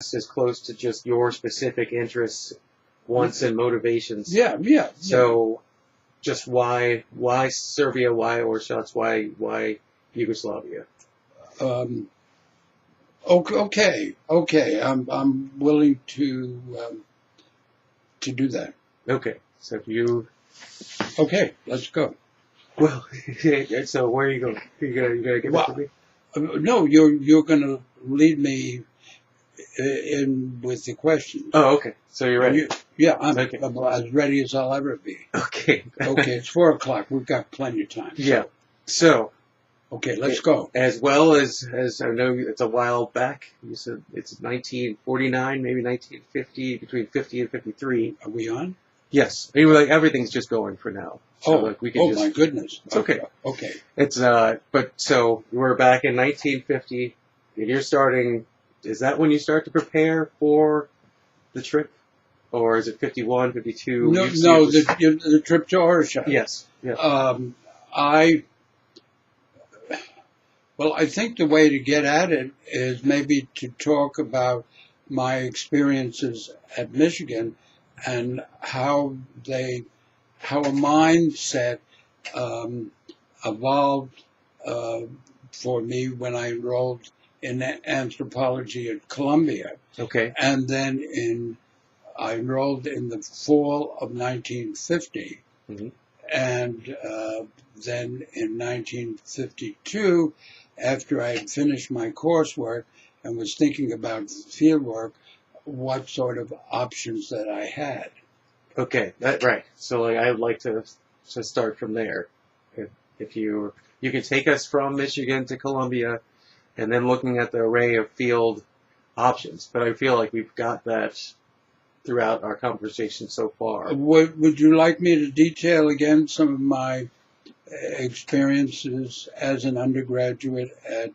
as close to just your specific interests, wants, and motivations. Yeah. So, just why Serbia? Why Orshots? Why Yugoslavia? Okay. I'm willing to do that. Okay, so if you. Okay, let's go. Well, so where are you going? You gonna give it to me? No, you're going to lead me in with the question. Oh, okay. So you're ready. I'm as ready as I'll ever be. Okay. Okay, it's 4:00. We've got plenty of time. Yeah. So. Okay, let's go. As well as I know it's a while back. You said it's 1949, maybe 1950, between 50 and 53. Are we on? Yes. Anyway, everything's just going for now. So we can my goodness. It's okay. Okay. It's but so we're back in 1950, and you're starting. Is that when you start to prepare for the trip, or is it 51, 52? No, the trip to Orsha. Yes. Yeah. Well, I think the way to get at it is maybe to talk about my experiences at Michigan and how a mindset evolved for me when I enrolled in anthropology at Columbia. Okay. And then I enrolled in the fall of 1950. Mm-hmm. And then in 1952, after I had finished my coursework and was thinking about field work, what sort of options that I had. Okay, right. So I would like to start from there. If you could take us from Michigan to Columbia, and then looking at the array of field options. But I feel like we've got that throughout our conversation so far. Would you like me to detail again some of my experiences as an undergraduate at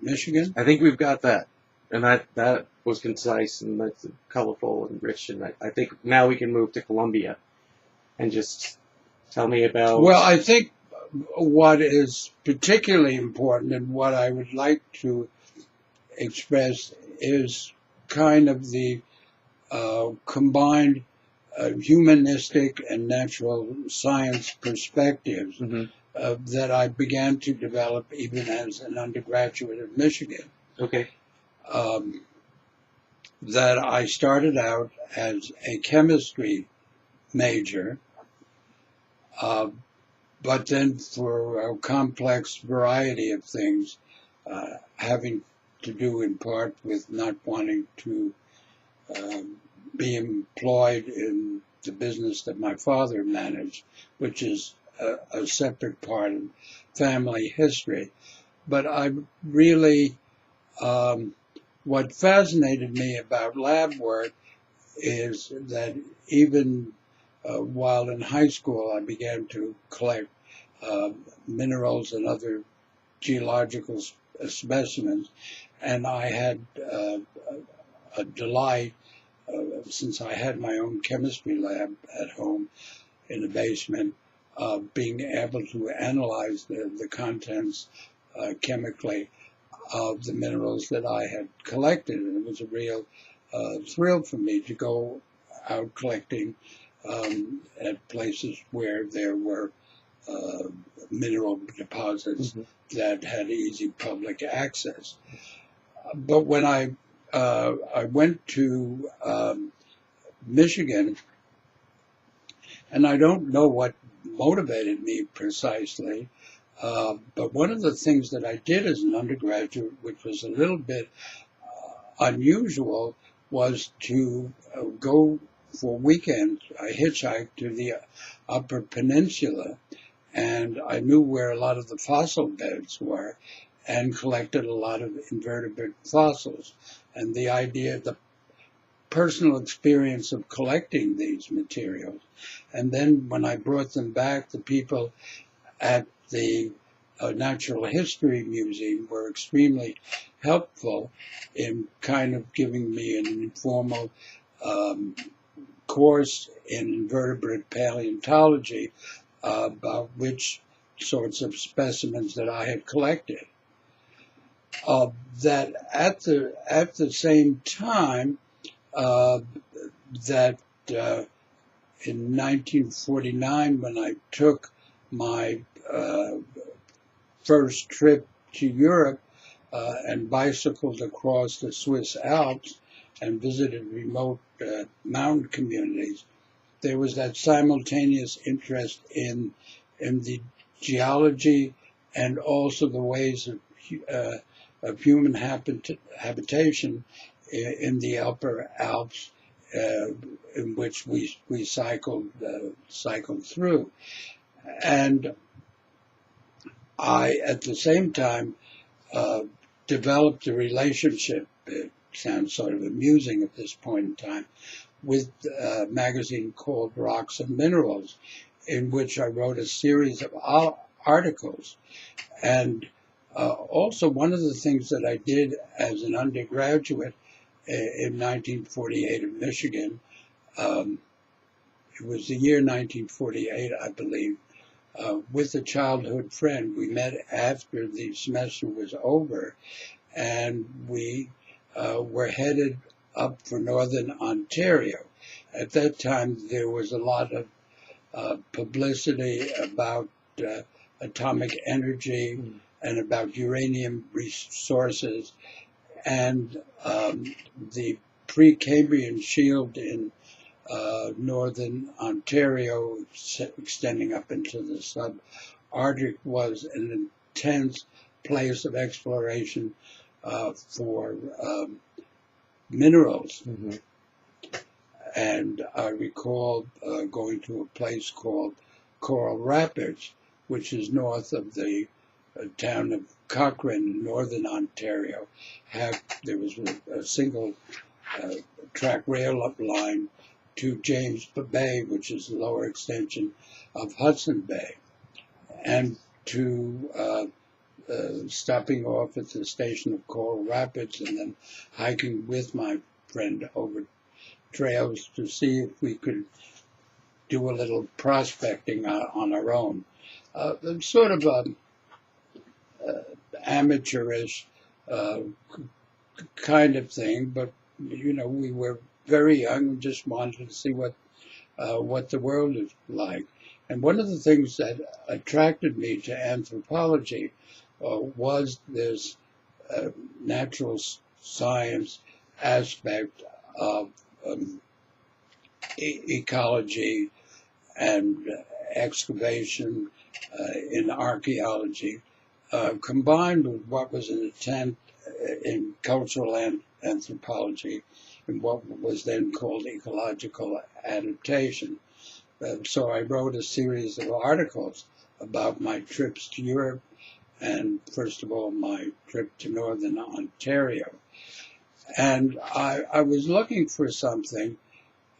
Michigan? I think we've got that, and that was concise and that's colorful and rich. And I think now we can move to Columbia, and just tell me about. Well, I think what is particularly important and what I would like to express is kind of the combined humanistic and natural science perspectives that I began to develop even as an undergraduate at Michigan. Okay. That I started out as a chemistry major, but then for a complex variety of things, having to do in part with not wanting to be employed in the business that my father managed, which is a separate part of family history. But I really, what fascinated me about lab work is that even while in high school, I began to collect minerals and other geological specimens, and I had a delight, since I had my own chemistry lab at home in the basement, being able to analyze the contents chemically of the minerals that I had collected. And it was a real thrill for me to go out collecting at places where there were mineral deposits that had easy public access. But when I went to Michigan, and I don't know what motivated me precisely, but one of the things that I did as an undergraduate, which was a little bit unusual, was to go for weekends. I hitchhiked to the Upper Peninsula, and I knew where a lot of the fossil beds were, and collected a lot of invertebrate fossils. And the idea, the personal experience of collecting these materials, and then when I brought them back, the people at the Natural History Museum were extremely helpful in kind of giving me an informal course in invertebrate paleontology about which sorts of specimens that I had collected. that at the same time that in 1949, when I took my first trip to Europe and bicycled across the Swiss Alps and visited remote mountain communities, there was that simultaneous interest in the geology and also the ways of human habitation in the Upper Alps, in which we cycled through. And I, at the same time, developed a relationship, it sounds sort of amusing at this point in time, with a magazine called Rocks and Minerals, in which I wrote a series of articles. And also one of the things that I did as an undergraduate in 1948 in Michigan, it was the year 1948, I believe, with a childhood friend. We met after the semester was over, and we were headed up for Northern Ontario. At that time, there was a lot of publicity about atomic energy and about uranium resources, and the pre-Cambrian shield in Northern Ontario, extending up into the subarctic, was an intense place of exploration for minerals. Mm-hmm. And I recall going to a place called Coral Rapids, which is north of the town of Cochrane in Northern Ontario. There was a single track rail line to James Bay, which is the lower extension of Hudson Bay, and to stopping off at the station of Coral Rapids and then hiking with my friend over trails to see if we could do a little prospecting on our own. Sort of amateurish kind of thing, but we were very young and just wanted to see what the world is like. And one of the things that attracted me to anthropology was this natural science aspect of ecology and excavation in archaeology, combined with what was an attempt in cultural anthropology and what was then called ecological adaptation. So I wrote a series of articles about my trips to Europe and, first of all, my trip to Northern Ontario. And I was looking for something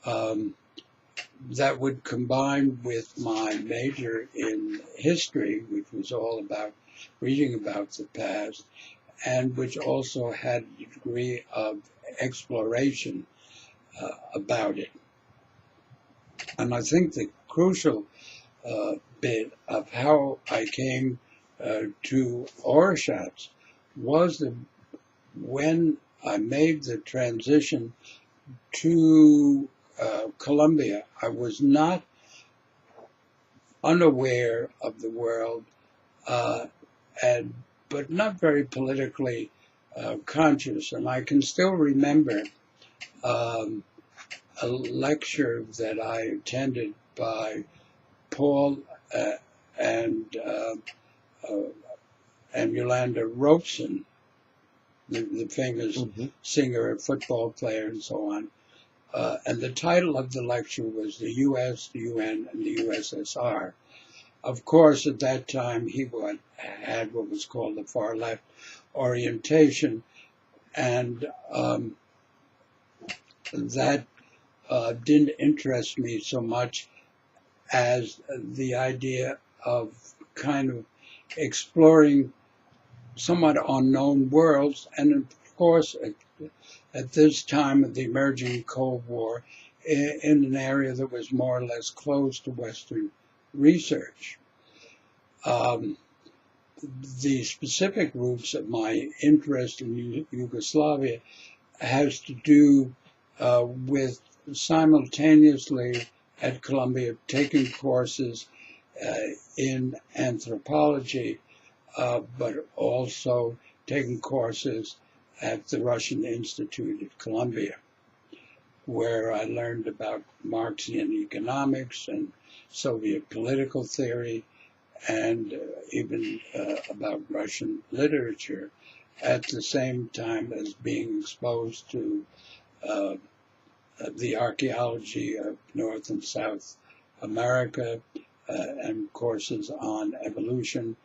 that would combine with my major in history, which was all about reading about the past, and which also had a degree of exploration about it. And I think the crucial bit of how I came to Oreschatz was that when I made the transition to Colombia, I was not unaware of the world, but not very politically conscious. And I can still remember a lecture that I attended by Paul and Yolanda Robeson, the famous singer and football player and so on. And the title of the lecture was The U.S., the UN, and the USSR. Of course, at that time, he had what was called the far left orientation, and that didn't interest me so much as the idea of kind of exploring somewhat unknown worlds, and of course, at this time of the emerging Cold War, in an area that was more or less closed to Western research. the specific roots of my interest in Yugoslavia has to do with simultaneously at Columbia taking courses in anthropology, but also taking courses at the Russian Institute at Columbia, where I learned about Marxian economics and Soviet political theory, and even about Russian literature, at the same time as being exposed to the archaeology of North and South America and courses on evolution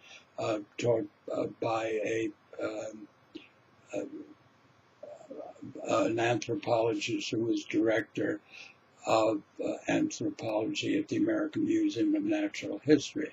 taught by an anthropologist who was director of anthropology at the American Museum of Natural History.